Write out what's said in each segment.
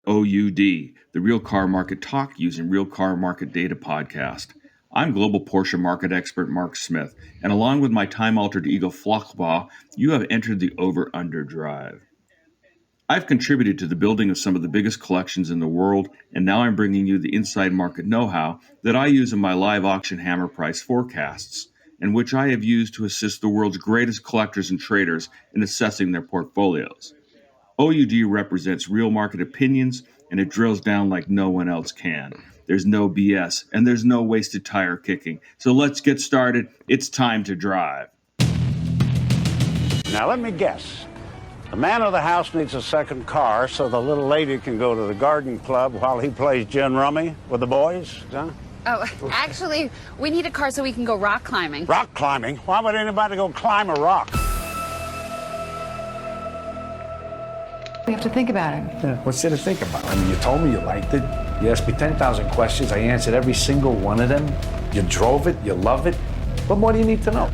OUD, the Real Car Market Talk using Real Car Market Data podcast. I'm global Porsche market expert Mark Smith, and along with my time-altered ego Flachbaugh, you have entered the over-under drive. I've contributed to the building of some of the biggest collections in the world, and now I'm bringing you the inside market know-how that I use in my live auction hammer price forecasts, and which I have used to assist the world's greatest collectors and traders in assessing their portfolios. OUD represents real market opinions, and it drills down like no one else can. There's no BS, and there's no wasted tire kicking. So let's get started. It's time to drive. Now let me guess. The man of the house needs a second car so the little lady can go to the garden club while he plays gin rummy with the boys, huh? Oh, actually, we need a car so we can go rock climbing. Rock climbing? Why would anybody go climb a rock? We have to think about it. Yeah, what's there to think about? I mean, you told me you liked it. You asked me 10,000 questions. I answered every single one of them. You drove it. You love it. What more do you need to know?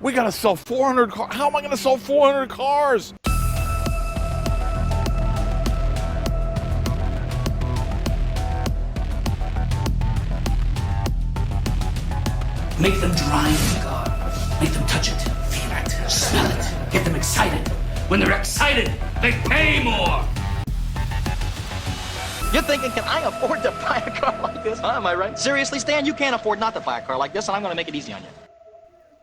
We gotta sell 400 cars. How am I gonna sell 400 cars? Make them drive the car. Make them touch it, feel it, smell it. Get them excited. When they're excited, they pay more. You're thinking, can I afford to buy a car like this? Huh? Am I right? Seriously, Stan, you can't afford not to buy a car like this, and I'm going to make it easy on you.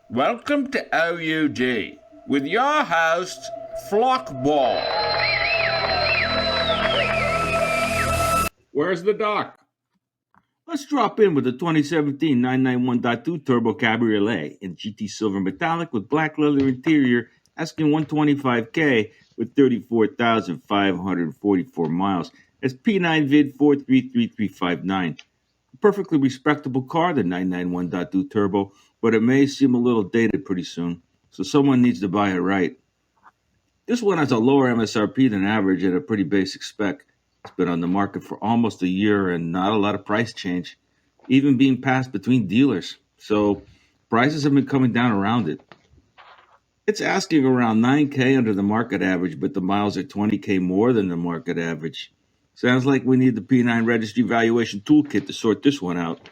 Welcome to OUD with your host, Flockball. Where's the doc? Let's drop in with the 2017 991.2 Turbo Cabriolet in GT Silver Metallic with black leather interior, asking $125K with 34,544 miles. That's P9 vid 433359. A perfectly respectable car, the 991.2 Turbo, but it may seem a little dated pretty soon, so someone needs to buy it right. This one has a lower MSRP than average and a pretty basic spec. It's been on the market for almost a year and not a lot of price change, even being passed between dealers. So prices have been coming down around it. It's asking around $9K under the market average, but the miles are $20K more than the market average. Sounds like we need the P9 Registry valuation toolkit to sort this one out.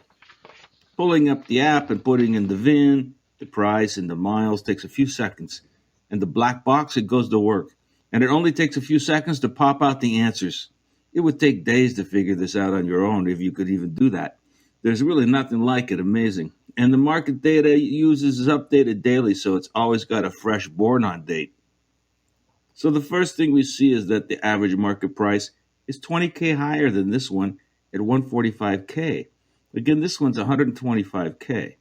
Pulling up the app and putting in the VIN, the price, and the miles takes a few seconds. And the black box, it goes to work. And it only takes a few seconds to pop out the answers. It would take days to figure this out on your own if you could even do that. There's really nothing like it. Amazing. And the market data it uses is updated daily, so it's always got a fresh born-on date. So the first thing we see is that the average market price is $20K higher than this one at $145K. Again, this one's $125K.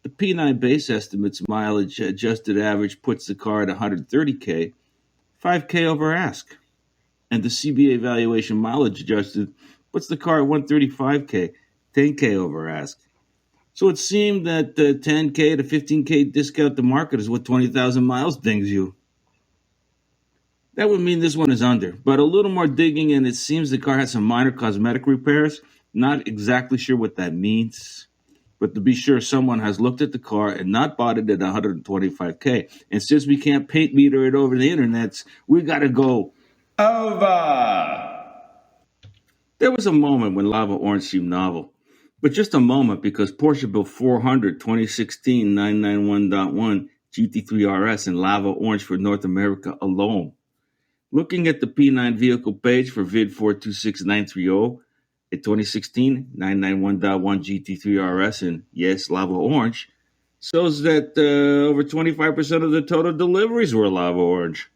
The P9 base estimates mileage adjusted average puts the car at $130K, $5K over ask. And the CBA valuation mileage adjusted puts the car at $135K, $10K over ask. So it seemed that the $10K to $15K discount to market is what 20,000 miles dings you. That would mean this one is under, but a little more digging and it seems the car has some minor cosmetic repairs. Not exactly sure what that means, but to be sure, someone has looked at the car and not bought it at $125K. And since we can't paint meter it over the internets, we got to go over. There was a moment when Lava Orange seemed novel, but just a moment because Porsche built 400 2016 991.1 GT3 RS in Lava Orange for North America alone. Looking at the P9 vehicle page for vid 426930, a 2016 991.1 GT3 RS in, yes, Lava Orange, shows that over 25% of the total deliveries were Lava Orange.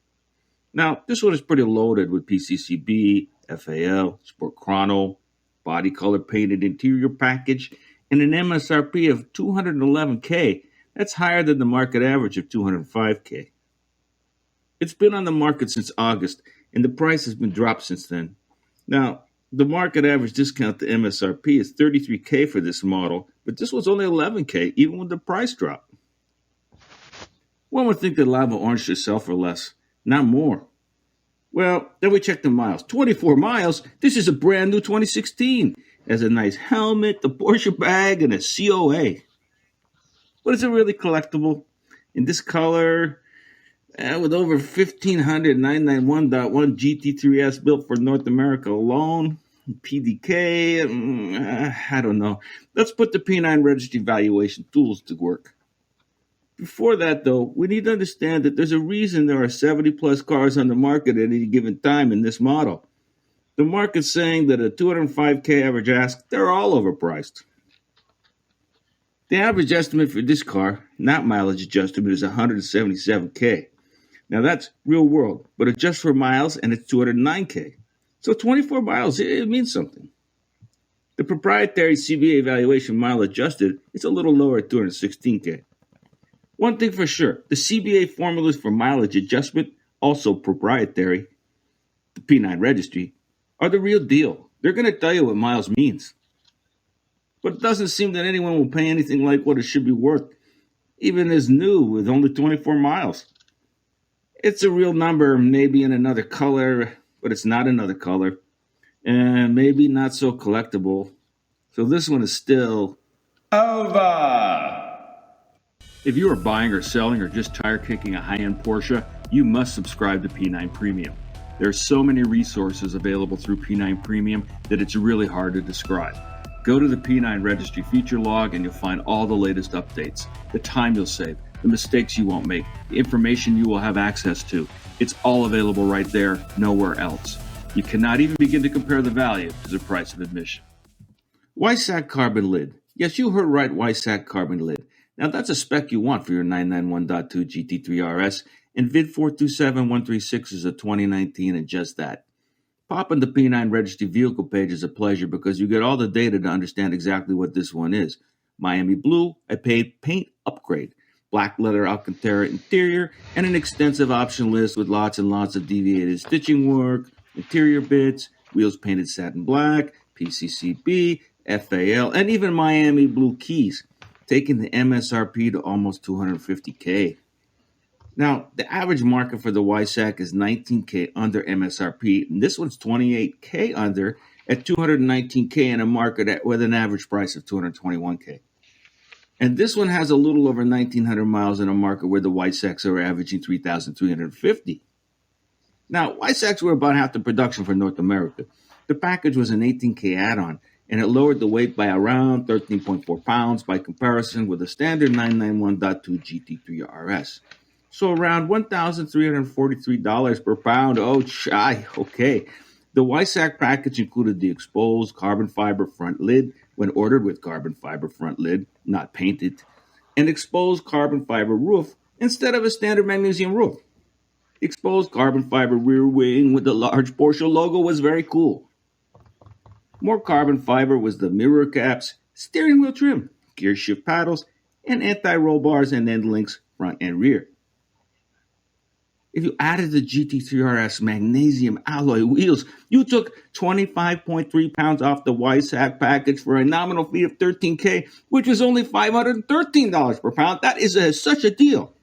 Now, this one is pretty loaded with PCCB, FAL, Sport Chrono, body color painted interior package, and an MSRP of $211K. That's higher than the market average of $205K. It's been on the market since August, and the price has been dropped since then. Now, the market average discount to MSRP is $33K for this model, but this was only $11K, even with the price drop. One would think that Lava Orange should sell for less, not more. Well, then we check the miles. 24 miles? This is a brand new 2016. has a nice helmet, the Porsche bag, and a COA. But is it really collectible? In this color, with over 1,500 991.1 GT3 RS built for North America alone, PDK, I don't know. Let's put the P9 registry valuation tools to work. Before that, though, we need to understand that there's a reason there are 70 plus cars on the market at any given time in this model. The market's saying that a 205K average ask, they're all overpriced. The average estimate for this car, not mileage adjustment, is 177K. Now that's real world, but adjust for miles and it's 209K. So 24 miles, it means something. The proprietary CBA valuation mile adjusted is a little lower at 216K. One thing for sure, the CBA formulas for mileage adjustment, also proprietary, the P9 registry, are the real deal. They're going to tell you what miles means. But it doesn't seem that anyone will pay anything like what it should be worth, even as new with only 24 miles. It's a real number, maybe in another color, but it's not another color, and maybe not so collectible. So this one is still over. If you are buying or selling or just tire kicking a high-end Porsche, you must subscribe to P9 Premium. There are so many resources available through P9 Premium that it's really hard to describe. Go to the P9 Registry feature log and you'll find all the latest updates, the time you'll save, the mistakes you won't make, the information you will have access to. It's all available right there, nowhere else. You cannot even begin to compare the value to the price of admission. Weissach Carbon Lid. Yes, you heard right, Weissach Carbon Lid. Now that's a spec you want for your 991.2 GT3 RS, and VID 427136 is a 2019 and just that. Popping the P9 registry vehicle page is a pleasure because you get all the data to understand exactly what this one is. Miami blue, a paid paint upgrade, black leather Alcantara interior, and an extensive option list with lots and lots of deviated stitching work, interior bits, wheels painted satin black, PCCB, FAL, and even Miami blue keys, taking the MSRP to almost 250K. Now, the average market for the Weissach is 19K under MSRP, and this one's 28K under at 219K in a market with an average price of 221K. And this one has a little over 1,900 miles in a market where the Weissachs are averaging 3,350. Now, Weissachs were about half the production for North America. The package was an 18K add-on, and it lowered the weight by around 13.4 pounds by comparison with a standard 991.2 GT3 RS. So around $1,343 per pound. Oh, shy. Okay. The Weissach package included the exposed carbon fiber front lid when ordered with carbon fiber front lid, not painted, an exposed carbon fiber roof instead of a standard magnesium roof. The exposed carbon fiber rear wing with the large Porsche logo was very cool. More carbon fiber was the mirror caps, steering wheel trim, gear shift paddles, and anti-roll bars and end links front and rear. If you added the GT3 RS magnesium alloy wheels, you took 25.3 pounds off the Weissach package for a nominal fee of $13K, which was only $513 per pound. That is such a deal.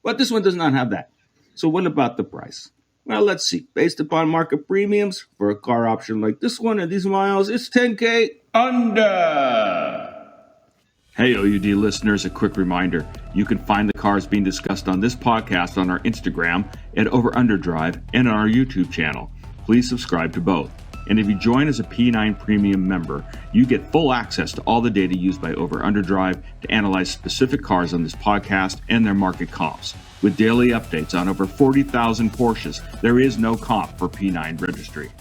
But this one does not have that. So what about the price? Well, let's see. Based upon market premiums, for a car option like this one and these miles, it's 10K under. Hey, OUD listeners, a quick reminder. You can find the cars being discussed on this podcast on our Instagram at OverUnderdrive and on our YouTube channel. Please subscribe to both. And if you join as a P9 Premium member, you get full access to all the data used by OverUnderdrive to analyze specific cars on this podcast and their market comps. With daily updates on over 40,000 Porsches, there is no comp for P9 Registry.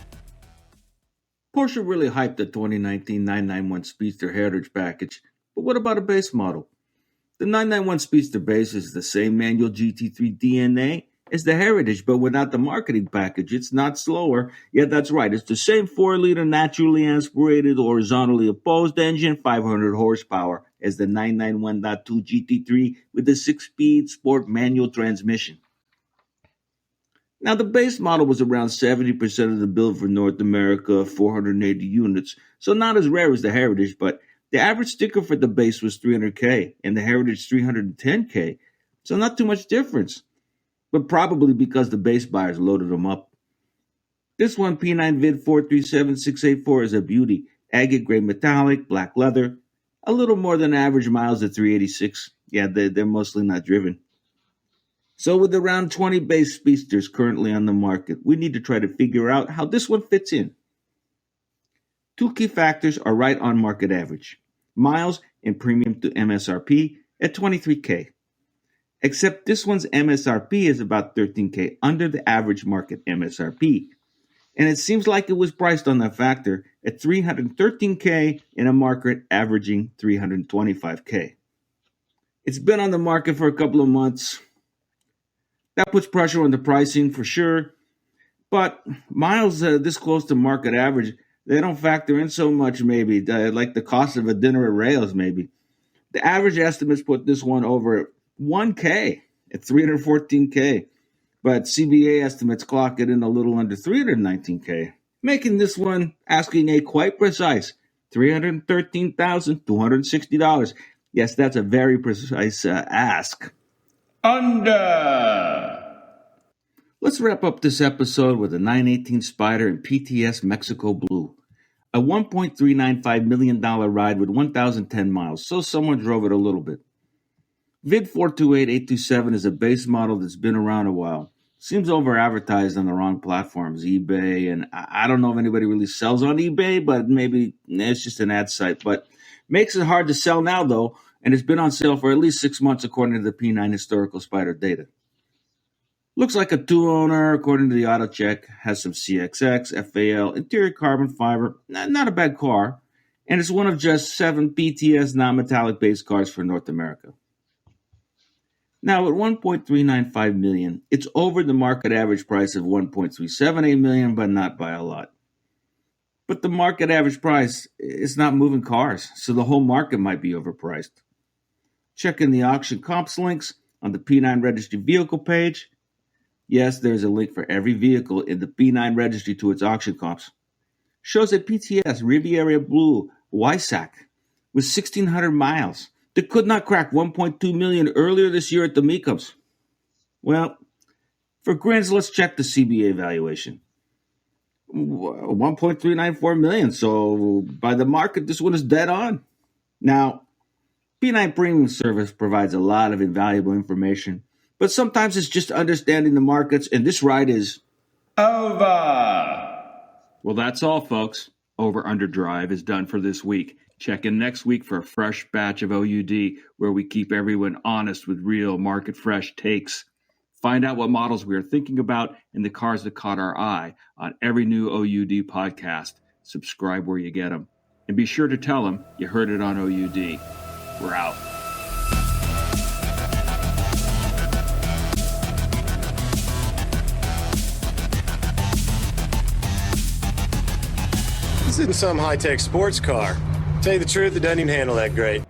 Porsche really hyped the 2019 991 Speedster Heritage package, but what about a base model? The 991 Speedster base is the same manual GT3 DNA as the Heritage, but without the marketing package. It's not slower. Yeah, that's right. It's the same 4-liter naturally aspirated, horizontally opposed engine, 500 horsepower, as the 991.2 GT3 with the 6-speed sport manual transmission. Now, the base model was around 70% of the build for North America, 480 units, so not as rare as the Heritage, but the average sticker for the base was 300K and the Heritage 310K, so not too much difference, but probably because the base buyers loaded them up. This one, P9 VID 437684, is a beauty, agate gray metallic, black leather, a little more than average miles at 386. Yeah, they're mostly not driven. So with around 20 base Speedsters currently on the market, we need to try to figure out how this one fits in. Two key factors are right on market average: miles and premium to MSRP at $23K. Except this one's MSRP is about $13K under the average market MSRP. And it seems like it was priced on that factor at $313K in a market averaging $325K. It's been on the market for a couple of months. That puts pressure on the pricing for sure. But miles this close to market average, they don't factor in so much maybe, like the cost of a dinner at Rails maybe. The average estimates put this one over $1K at $314K. But CBA estimates clock it in a little under $319K, making this one asking a quite precise $313,260. Yes, that's a very precise ask. Under. Let's wrap up this episode with a 918 Spider in PTS Mexico Blue. A $1.395 million ride with 1,010 miles, so someone drove it a little bit. Vid 428827 is a base model that's been around a while. Seems over-advertised on the wrong platforms, eBay, and I don't know if anybody really sells on eBay, but maybe it's just an ad site. But makes it hard to sell now, though, and it's been on sale for at least 6 months according to the P9 historical Spider data. Looks like a two-owner, according to the auto check, has some CXX, FAL, interior carbon fiber, not a bad car, and it's one of just 7 PTS non-metallic base cars for North America. Now, at $1.395 million, it's over the market average price of $1.378 million, but not by a lot. But the market average price is not moving cars, so the whole market might be overpriced. Checking the auction comps links on the P9 Registry vehicle page. Yes, there's a link for every vehicle in the P9 Registry to its auction comps. Shows that PTS Riviera Blue Weissach with 1,600 miles that could not crack 1.2 million earlier this year at the meetups. Well, for grins, let's check the CBA valuation. 1.394 million, so by the market, this one is dead on. Now, P9 Premium Service provides a lot of invaluable information, but sometimes it's just understanding the markets, and this ride is over. Well, that's all, folks. Over Under Drive is done for this week. Check in next week for a fresh batch of OUD, where we keep everyone honest with real market fresh takes. Find out what models we are thinking about and the cars that caught our eye on every new OUD podcast. Subscribe where you get them. And be sure to tell them you heard it on OUD. We're out. This isn't some high-tech sports car. Tell you the truth, it doesn't even handle that great.